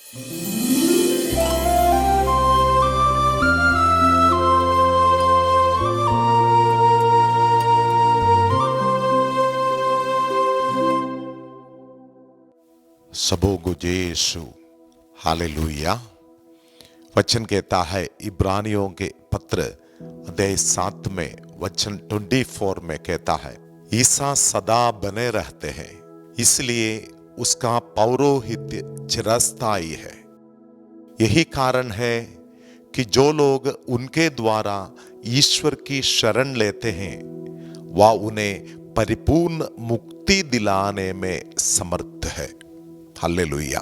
सबोगो यीशु, hallelujah. वचन कहता है इब्रानियों के पत्र अध्याय 7 में वचन 24 में कहता है, ईसा सदा बने रहते हैं, इसलिए उसका पौरोहित्य चिरस्थायी है। यही कारण है कि जो लोग उनके द्वारा ईश्वर की शरण लेते हैं वह उन्हें परिपूर्ण मुक्ति दिलाने में समर्थ है। हालेलुया।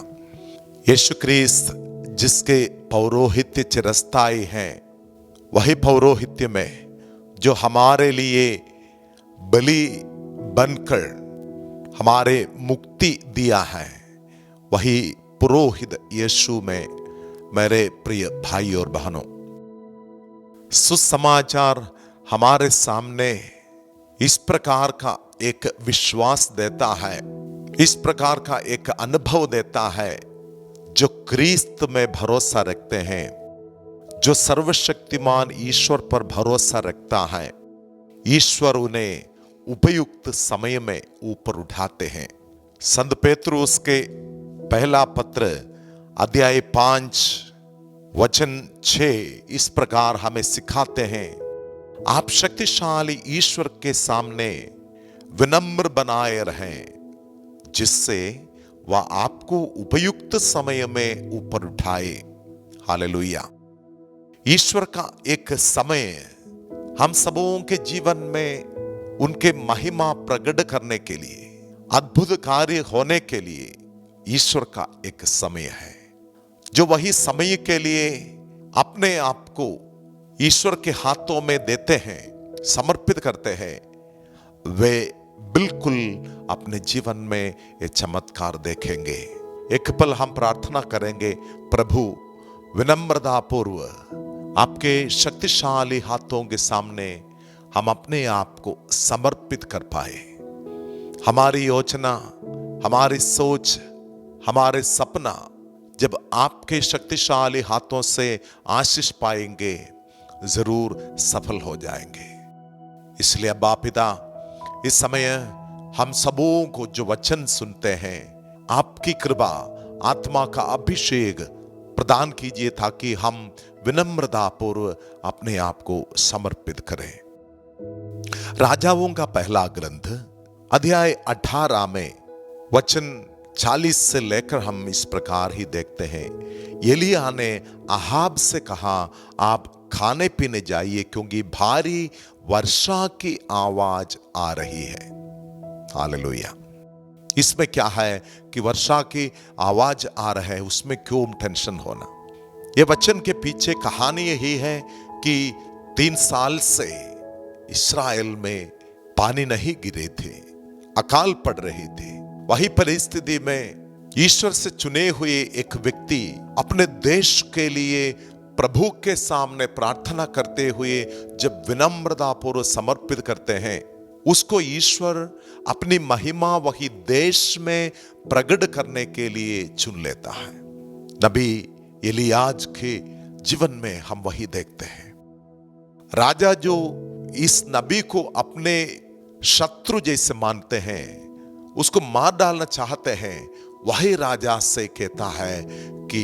यीशु ख्रीस्त जिसके पौरोहित्य चिरस्थायी हैं, वही पौरोहित्य में जो हमारे लिए बलि बनकर हमारे मुक्ति दिया है, वही पुरोहित यीशु में मेरे प्रिय भाई और बहनों, सुसमाचार हमारे सामने इस प्रकार का एक विश्वास देता है, इस प्रकार का एक अनुभव देता है। जो ख्रीस्त में भरोसा रखते हैं, जो सर्वशक्तिमान ईश्वर पर भरोसा रखता है, ईश्वर उन्हें उपयुक्त समय में ऊपर उठाते हैं। संत पेतरुस के पहला पत्र अध्याय 5 वचन 6 इस प्रकार हमें सिखाते हैं, आप शक्तिशाली ईश्वर के सामने विनम्र बनाए रहें, जिससे वह आपको उपयुक्त समय में ऊपर उठाए। हालेलुया। ईश्वर का एक समय हम सबों के जीवन में उनके महिमा प्रकट करने के लिए, अद्भुत कार्य होने के लिए ईश्वर का एक समय है। जो वही समय के लिए अपने आप को ईश्वर के हाथों में देते हैं, समर्पित करते हैं, वे बिल्कुल अपने जीवन में ये चमत्कार देखेंगे। एक पल हम प्रार्थना करेंगे, प्रभु विनम्रता पूर्व आपके शक्तिशाली हाथों के सामने हम अपने आप को समर्पित कर पाए। हमारी योजना, हमारी सोच, हमारे सपना जब आपके शक्तिशाली हाथों से आशीष पाएंगे, जरूर सफल हो जाएंगे। इसलिए अब्बा पिता, इस समय हम सबों को जो वचन सुनते हैं, आपकी कृपा, आत्मा का अभिषेक प्रदान कीजिए, ताकि हम विनम्रता पूर्व अपने आप को समर्पित करें। राजाओं का पहला ग्रंथ अध्याय 18 में वचन 40 से लेकर हम इस प्रकार ही देखते हैं, एलिय्याह ने अहाब से कहा, आप खाने पीने जाइए, क्योंकि भारी वर्षा की आवाज आ रही है। हालेलुया। इसमें क्या है कि वर्षा की आवाज आ रहा है, उसमें क्यों टेंशन होना। ये वचन के पीछे कहानी यही है कि 3 साल से इस्राएल में पानी नहीं गिरे थे, अकाल पड़ रही थी। वही परिस्थिति में ईश्वर से चुने हुए एक व्यक्ति अपने देश के लिए प्रभु के सामने प्रार्थना करते हुए जब विनम्रता पूर्वक समर्पित करते हैं, उसको ईश्वर अपनी महिमा वही देश में प्रकट करने के लिए चुन लेता है। नबी एलिय्याह के जीवन में हम वही देखते हैं। राजा जो इस नबी को अपने शत्रु जैसे मानते हैं, उसको मार डालना चाहते हैं, वही राजा से कहता है कि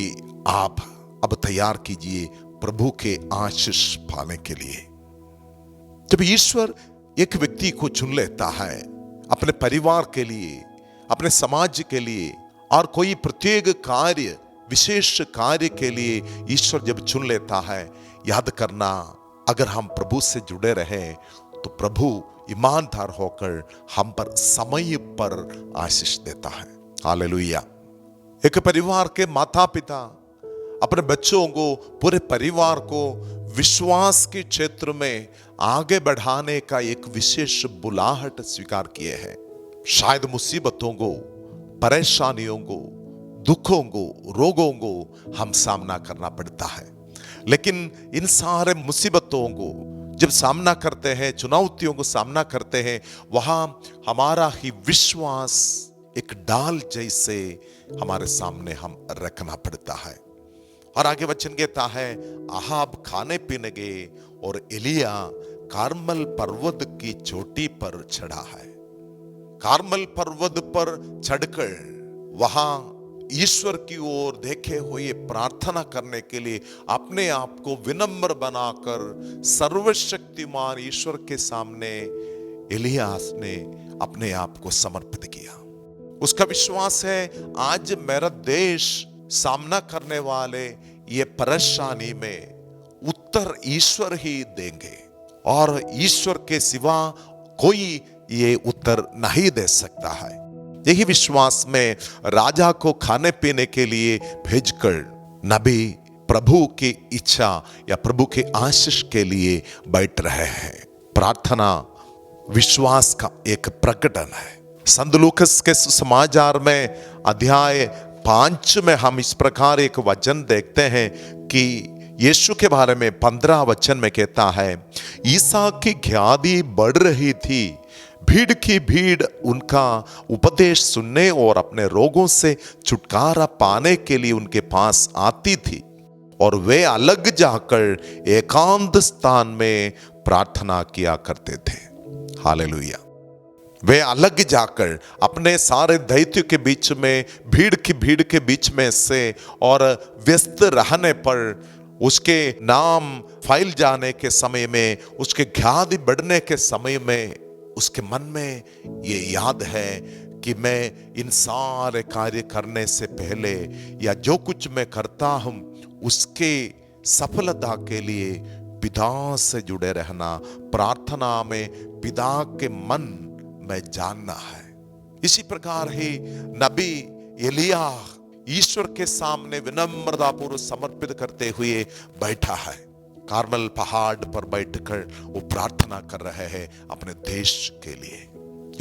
आप अब तैयार कीजिए प्रभु के आशीष पाने के लिए। जब ईश्वर एक व्यक्ति को चुन लेता है अपने परिवार के लिए, अपने समाज के लिए, और कोई प्रत्येक कार्य, विशेष कार्य के लिए ईश्वर जब चुन लेता है, याद करना, अगर हम प्रभु से जुड़े रहें तो प्रभु ईमानदार होकर हम पर समय पर आशीष देता है। हालेलुया। एक परिवार के माता पिता अपने बच्चों को, पूरे परिवार को विश्वास के क्षेत्र में आगे बढ़ाने का एक विशेष बुलाहट स्वीकार किए हैं। शायद मुसीबतों को, परेशानियों को, दुखों को, रोगों को हम सामना करना पड़ता है, लेकिन इन सारे मुसीबतों को जब सामना करते हैं, चुनौतियों को सामना करते हैं, वहां हमारा ही विश्वास एक डाल जैसे हमारे सामने हम रखना पड़ता है। और आगे वचन कहता है, अहाब खाने पीने गए और एलिया कार्मल पर्वत की चोटी पर चढ़ा है। कार्मल पर्वत पर चढ़कर वहां ईश्वर की ओर देखे हुए प्रार्थना करने के लिए अपने आप को विनम्र बनाकर सर्वशक्तिमान ईश्वर के सामने एलियास ने अपने आप को समर्पित किया। उसका विश्वास है, आज मेरा देश सामना करने वाले ये परेशानी में उत्तर ईश्वर ही देंगे और ईश्वर के सिवा कोई ये उत्तर नहीं दे सकता है। यही विश्वास में राजा को खाने पीने के लिए भेजकर नबी प्रभु की इच्छा या प्रभु के आशीष के लिए बैठ रहे हैं। प्रार्थना विश्वास का एक प्रकटन है। संत लूकस के सुसमाचार में अध्याय 5 में हम इस प्रकार एक वचन देखते हैं कि यीशु के बारे में 15 वचन में कहता है, ईसा की ख्याति बढ़ रही थी, भीड़ की भीड़ उनका उपदेश सुनने और अपने रोगों से छुटकारा पाने के लिए उनके पास आती थी और वे अलग जाकर एकांत स्थान में प्रार्थना किया करते थे। हालेलुया। वे अलग जाकर अपने सारे दैत्य के बीच में, भीड़ के बीच में से और व्यस्त रहने पर उसके नाम फैल जाने के समय में, उसके ख्याति बढ़ने के समय में उसके मन में ये याद है कि मैं इन सारे कार्य करने से पहले या जो कुछ मैं करता हूं उसके सफलता के लिए पिता से जुड़े रहना, प्रार्थना में पिता के मन में जानना है। इसी प्रकार ही नबी एलिया ईश्वर के सामने विनम्रतापूर्वक समर्पित करते हुए बैठा है। कार्मल पहाड़ पर बैठकर वो प्रार्थना कर रहे हैं अपने देश के लिए।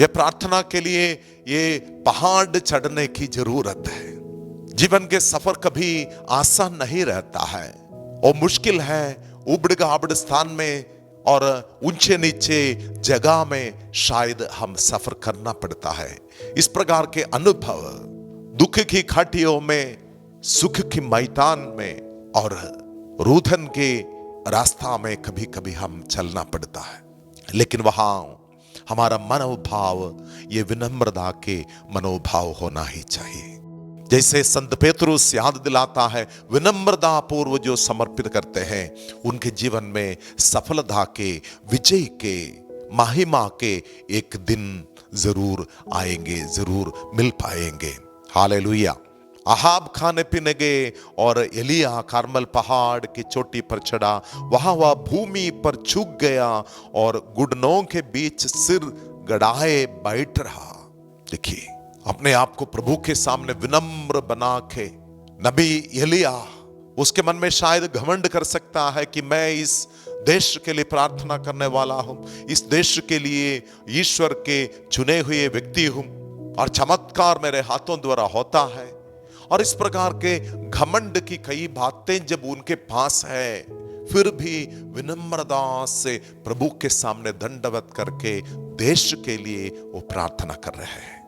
यह प्रार्थना के लिए ये पहाड़ चढ़ने की जरूरत है। जीवन के सफर कभी आसान नहीं रहता है और मुश्किल है। उबड़ खाबड़ स्थान में और ऊंचे नीचे जगह में शायद हम सफर करना पड़ता है। इस प्रकार के अनुभव दुख की घाटियों में, सुख की मैदान में और रुदन के रास्ता में कभी कभी हम चलना पड़ता है, लेकिन वहां हमारा मनोभाव ये विनम्रता के मनोभाव होना ही चाहिए। जैसे संत पेतरुस याद दिलाता है, विनम्रता पूर्व जो समर्पित करते हैं उनके जीवन में सफलता के, विजय के, महिमा के एक दिन जरूर आएंगे, जरूर मिल पाएंगे। हालेलुया। अहाब खाने पीने गए और एलिया कार्मल पहाड़ की चोटी पर चढ़ा। वहां वह भूमि पर झुक गया और घुटनों के बीच सिर गड़ाए बैठ रहा। देखिए, अपने आप को प्रभु के सामने विनम्र बना के नबी एलिया उसके मन में शायद घमंड कर सकता है कि मैं इस देश के लिए प्रार्थना करने वाला हूं, इस देश के लिए ईश्वर के चुने हुए व्यक्ति हूं और चमत्कार मेरे हाथों द्वारा होता है। और इस प्रकार के घमंड की कई बातें जब उनके पास है, फिर भी विनम्रता से प्रभु के सामने दंडवत करके देश के लिए वो प्रार्थना कर रहे हैं।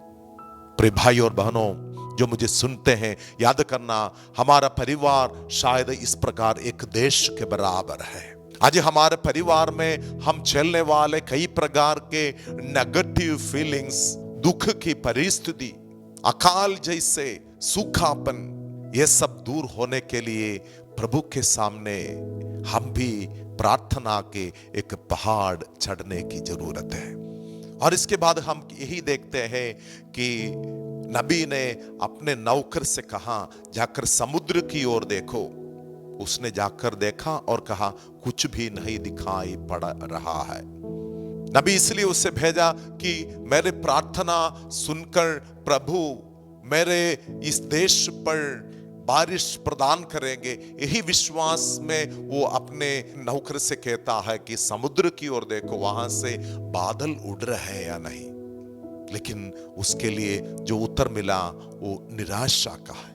प्रिय भाई और बहनों जो मुझे सुनते हैं, याद करना, हमारा परिवार शायद इस प्रकार एक देश के बराबर है। आज हमारे परिवार में हम झेलने वाले कई प्रकार के नेगेटिव फीलिंग्स, दुख की परिस्थिति, अकाल जैसे सूखापन, ये सब दूर होने के लिए प्रभु के सामने हम भी प्रार्थना के एक पहाड़ चढ़ने की जरूरत है। और इसके बाद हम यही देखते हैं कि नबी ने अपने नौकर से कहा, जाकर समुद्र की ओर देखो। उसने जाकर देखा और कहा, कुछ भी नहीं दिखाई पड़ रहा है। नबी इसलिए उसे भेजा कि मेरे प्रार्थना सुनकर प्रभु मेरे इस देश पर बारिश प्रदान करेंगे। यही विश्वास में वो अपने नौकर से कहता है कि समुद्र की ओर देखो, वहां से बादल उड़ रहे हैं या नहीं। लेकिन उसके लिए जो उत्तर मिला वो निराशा का है।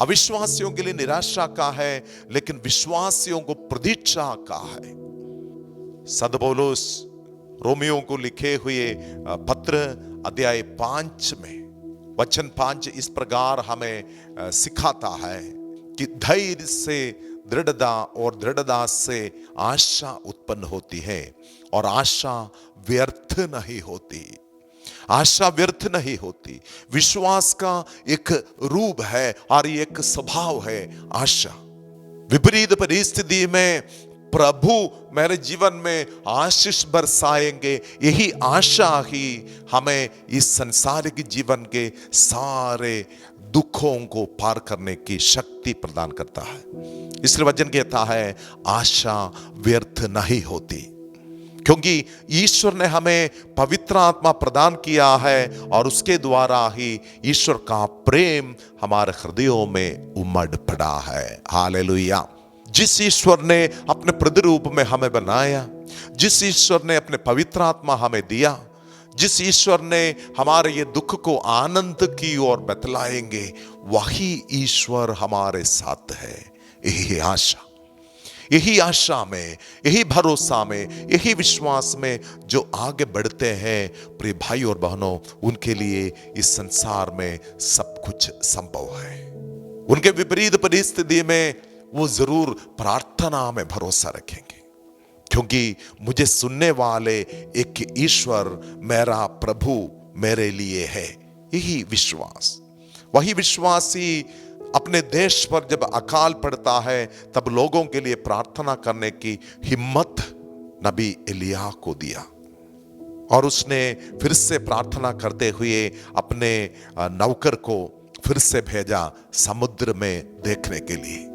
अविश्वासियों के लिए निराशा का है, लेकिन विश्वासियों को प्रतीक्षा का है। सद पौलुस रोमियो को लिखे हुए पत्र अध्याय 5 में वचन 5 इस प्रकार हमें सिखाता है कि धैर्य से दृढ़ता और दृढ़ता से आशा उत्पन्न होती है और आशा व्यर्थ नहीं होती। आशा व्यर्थ नहीं होती। विश्वास का एक रूप है और एक स्वभाव है आशा। विपरीत परिस्थिति में प्रभु मेरे जीवन में आशीष बरसाएंगे, यही आशा ही हमें इस संसारिक जीवन के सारे दुखों को पार करने की शक्ति प्रदान करता है। इसलिए वचन कहता है आशा व्यर्थ नहीं होती, क्योंकि ईश्वर ने हमें पवित्र आत्मा प्रदान किया है और उसके द्वारा ही ईश्वर का प्रेम हमारे हृदयों में उमड़ पड़ा है। हालेलुया। जिस ईश्वर ने अपने प्रतिरूप में हमें बनाया, जिस ईश्वर ने अपने पवित्र आत्मा हमें दिया, जिस ईश्वर ने हमारे ये दुख को आनंद की ओर बतलाएंगे, वही ईश्वर हमारे साथ है। यही आशा में, यही भरोसा में, यही विश्वास में जो आगे बढ़ते हैं प्रिय भाई और बहनों, उनके लिए इस संसार में सब कुछ संभव है। उनके विपरीत परिस्थिति में वो जरूर प्रार्थना में भरोसा रखेंगे, क्योंकि मुझे सुनने वाले एक ईश्वर मेरा प्रभु मेरे लिए है। यही विश्वास, वही विश्वासी अपने देश पर जब अकाल पड़ता है तब लोगों के लिए प्रार्थना करने की हिम्मत नबी एलिया को दिया और उसने फिर से प्रार्थना करते हुए अपने नौकर को फिर से भेजा समुद्र में देखने के लिए।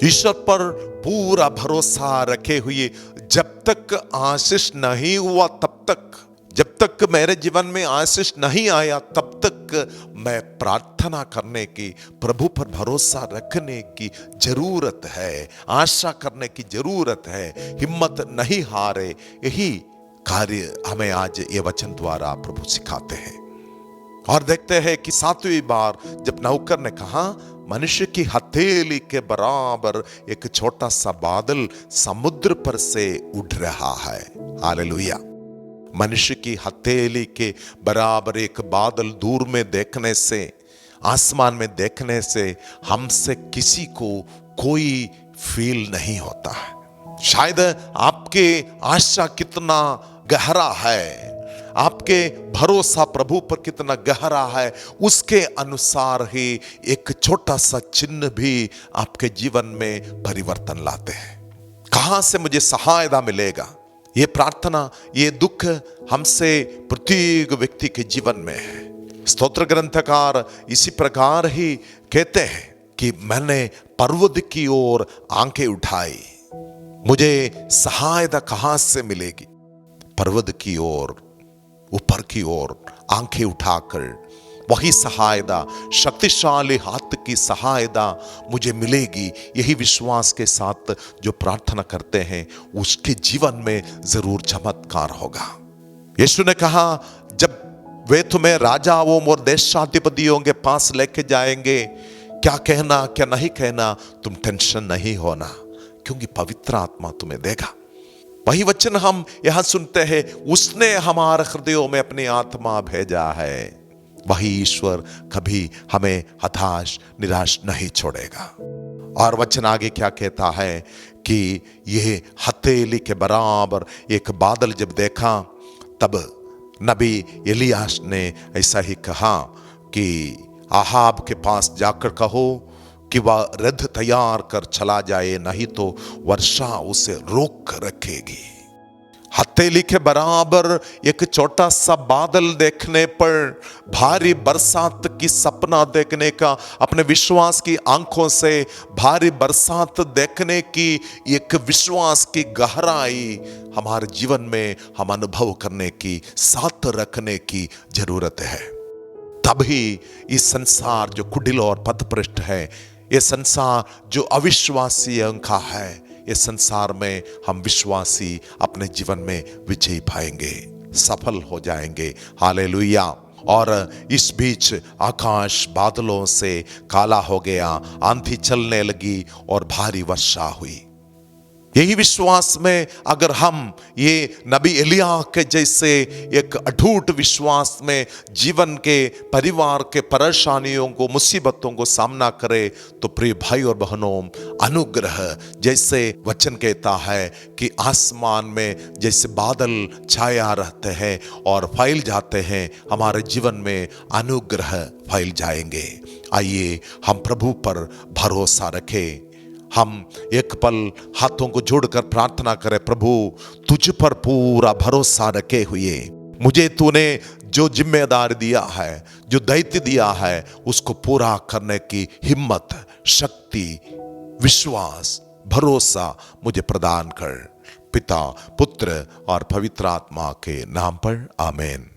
ईश्वर पर पूरा भरोसा रखे हुए जब तक आशीष नहीं हुआ तब तक, जब तक मेरे जीवन में आशीष नहीं आया तब तक मैं प्रार्थना करने की, प्रभु पर भरोसा रखने की जरूरत है, आशा करने की जरूरत है, हिम्मत नहीं हारे। यही कार्य हमें आज ये वचन द्वारा प्रभु सिखाते हैं। और देखते हैं कि 7वीं बार जब नौकर ने कहा, मनुष्य की हथेली के बराबर एक छोटा सा बादल समुद्र पर से उड़ रहा है। हालेलुया। मनुष्य की हथेली के बराबर एक बादल दूर में देखने से, आसमान में देखने से हमसे किसी को कोई फील नहीं होता है। शायद आपके आशा कितना गहरा है, आपके भरोसा प्रभु पर कितना गहरा है, उसके अनुसार ही एक छोटा सा चिन्ह भी आपके जीवन में परिवर्तन लाते हैं। कहां से मुझे सहायता मिलेगा? ये प्रार्थना, ये दुख हमसे प्रत्येक व्यक्ति के जीवन में है। स्तोत्र ग्रंथकार इसी प्रकार ही कहते हैं कि मैंने पर्वत की ओर आंखें उठाई, मुझे सहायता कहां से मिलेगी? पर्वत की ओर, ऊपर की ओर आंखें उठाकर वही सहायता, शक्तिशाली हाथ की सहायता मुझे मिलेगी। यही विश्वास के साथ जो प्रार्थना करते हैं उसके जीवन में जरूर चमत्कार होगा। यीशु ने कहा, जब वे तुम्हें राजाओं और देशाधिपतियों के पास लेके जाएंगे, क्या कहना क्या नहीं कहना, तुम टेंशन नहीं होना, क्योंकि पवित्र आत्मा तुम्हें देगा। वही वचन हम यहां सुनते हैं, उसने हमारे हृदयों में अपनी आत्मा भेजा है। वही ईश्वर कभी हमें हताश निराश नहीं छोड़ेगा। और वचन आगे क्या कहता है कि यह हथेली के बराबर एक बादल जब देखा तब नबी एलियास ने ऐसा ही कहा कि आहाब के पास जाकर कहो कि वह रथ तैयार कर चला जाए, नहीं तो वर्षा उसे रोक रखेगी। हथेली के बराबर एक छोटा सा बादल देखने पर भारी बरसात की सपना देखने का, अपने विश्वास की आंखों से भारी बरसात देखने की एक विश्वास की गहराई हमारे जीवन में हम अनुभव करने की, साथ रखने की जरूरत है। तभी इस संसार जो कुटिल और पथभ्रष्ट है, ये संसार जो अविश्वासी का है, ये संसार में हम विश्वासी अपने जीवन में विजय पाएंगे, सफल हो जाएंगे। हालेलुया। और इस बीच आकाश बादलों से काला हो गया, आंधी चलने लगी और भारी वर्षा हुई। यही विश्वास में अगर हम ये नबी एलिया के जैसे एक अटूट विश्वास में जीवन के परिवार के परेशानियों को, मुसीबतों को सामना करें, तो प्रिय भाई और बहनों, अनुग्रह जैसे वचन कहता है कि आसमान में जैसे बादल छाया रहते हैं और फैल जाते हैं, हमारे जीवन में अनुग्रह फैल जाएंगे। आइए हम प्रभु पर भरोसा रखें। हम एक पल हाथों को जोड़कर प्रार्थना करें, प्रभु तुझ पर पूरा भरोसा रखे हुए मुझे तूने जो जिम्मेदारी दिया है, जो दायित्व दिया है, उसको पूरा करने की हिम्मत, शक्ति, विश्वास, भरोसा मुझे प्रदान कर। पिता, पुत्र और पवित्र आत्मा के नाम पर आमीन।